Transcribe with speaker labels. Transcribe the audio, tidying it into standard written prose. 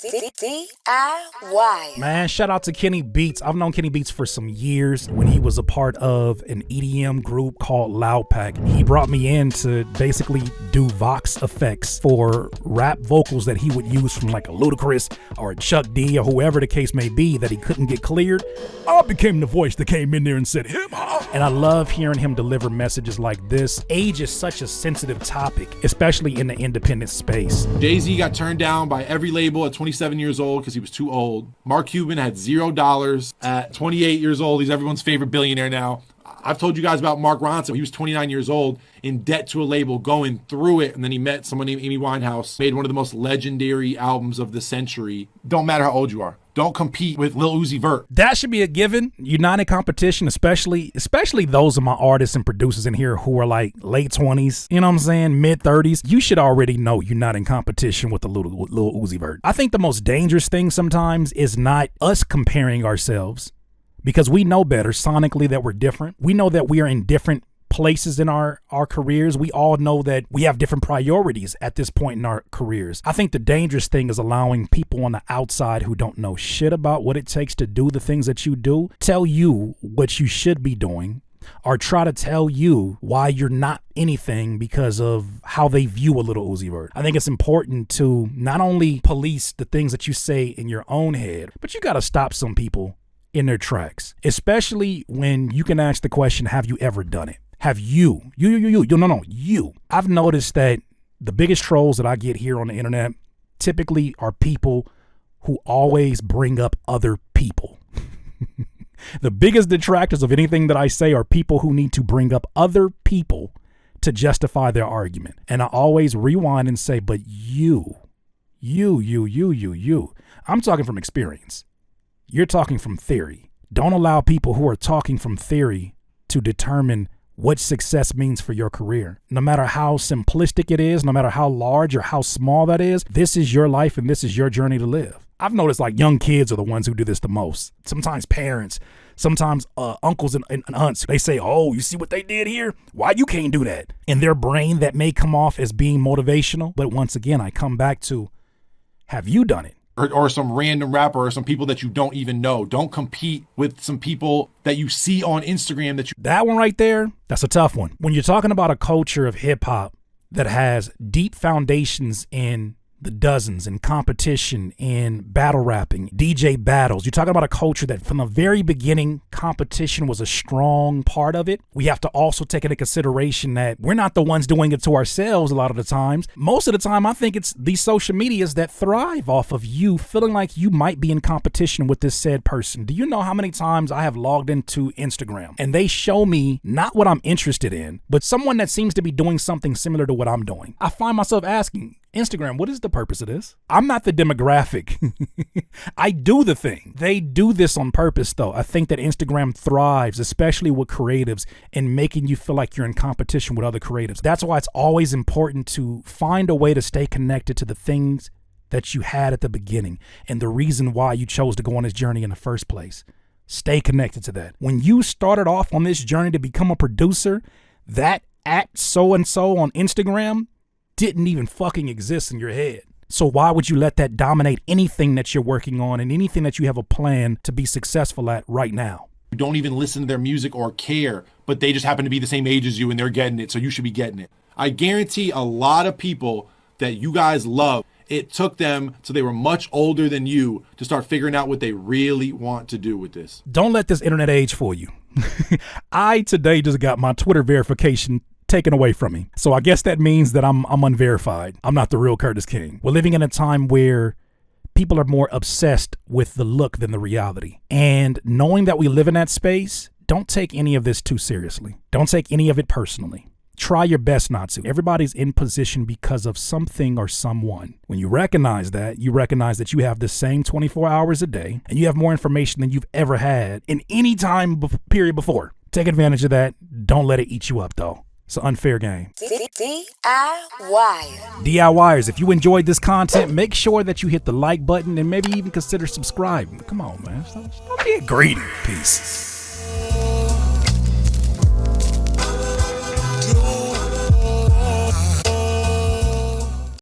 Speaker 1: DIY.
Speaker 2: Man, shout out to Kenny Beats. I've known Kenny Beats for some years when he was a part of an EDM group called Loud Pack. He brought me in to basically do Vox effects for rap vocals that he would use from like a Ludacris or a Chuck D or whoever the case may be that he couldn't get cleared. I became the voice that came in there and said, hip-hop. And I love hearing him deliver messages like this. Age is such a sensitive topic, especially in the independent space.
Speaker 3: Jay-Z got turned down by every label at 27 years old because he was too old. Mark Cuban had $0 at 28 years old. He's everyone's favorite billionaire now. I've told you guys about Mark Ronson. He was 29 years old, in debt to a label, going through it, and then he met someone named Amy Winehouse, made one of the most legendary albums of the century. Don't matter how old you are. Don't compete with Lil Uzi Vert.
Speaker 2: That should be a given. You're not in competition, especially those of my artists and producers in here who are like late 20s, you know what I'm saying, mid 30s. You should already know you're not in competition with the Lil Uzi Vert. I think the most dangerous thing sometimes is not us comparing ourselves, because we know better sonically that we're different. We know that we are in different places in our careers. We all know that we have different priorities at this point in our careers. I think the dangerous thing is allowing people on the outside who don't know shit about what it takes to do the things that you do tell you what you should be doing, or try to tell you why you're not anything because of how they view a Lil Uzi Vert. I think it's important to not only police the things that you say in your own head, but you got to stop some people in their tracks, especially when you can ask the question, have you ever done it? Have you. I've noticed that the biggest trolls that I get here on the internet typically are people who always bring up other people. The biggest detractors of anything that I say are people who need to bring up other people to justify their argument. And I always rewind and say, but you. I'm talking from experience. You're talking from theory. Don't allow people who are talking from theory to determine what success means for your career. No matter how simplistic it is, no matter how large or how small that is, this is your life and this is your journey to live. I've noticed like young kids are the ones who do this the most. Sometimes parents, sometimes uncles and aunts, they say, oh, you see what they did here? Why you can't do that? In their brain, that may come off as being motivational. But once again, I come back to, have you done it?
Speaker 3: Or some random rapper or some people that you don't even know. Don't compete with some people that you see on Instagram
Speaker 2: That one right there, that's a tough one. When you're talking about a culture of hip hop that has deep foundations in the dozens and competition in battle rapping, DJ battles. You're talking about a culture that from the very beginning, competition was a strong part of it. We have to also take into consideration that we're not the ones doing it to ourselves a lot of the times. Most of the time, I think it's these social medias that thrive off of you feeling like you might be in competition with this said person. Do you know how many times I have logged into Instagram and they show me not what I'm interested in, but someone that seems to be doing something similar to what I'm doing? I find myself asking, Instagram, what is the purpose of this? I'm not the demographic. I do the thing. They do this on purpose, though. I think that Instagram thrives, especially with creatives, in making you feel like you're in competition with other creatives. That's why it's always important to find a way to stay connected to the things that you had at the beginning and the reason why you chose to go on this journey in the first place. Stay connected to that. When you started off on this journey to become a producer, that at so-and-so on Instagram didn't even fucking exist in your head. So why would you let that dominate anything that you're working on and anything that you have a plan to be successful at right now?
Speaker 3: You don't even listen to their music or care, but they just happen to be the same age as you and they're getting it, so you should be getting it. I guarantee a lot of people that you guys love, it took them till they were much older than you to start figuring out what they really want to do with this.
Speaker 2: Don't let this internet age fool you. I today just got my Twitter verification taken away from me. So I guess that means that I'm unverified. I'm not the real Curtis King. We're living in a time where people are more obsessed with the look than the reality. And knowing that we live in that space, don't take any of this too seriously. Don't take any of it personally. Try your best not to. Everybody's in position because of something or someone. When you recognize that, you have the same 24 hours a day and you have more information than you've ever had in any time period before. Take advantage of that. Don't let it eat you up, though. It's an unfair game. DIYers, if you enjoyed this content, make sure that you hit the like button and maybe even consider subscribing. Come on, man. Stop being greedy. Peace.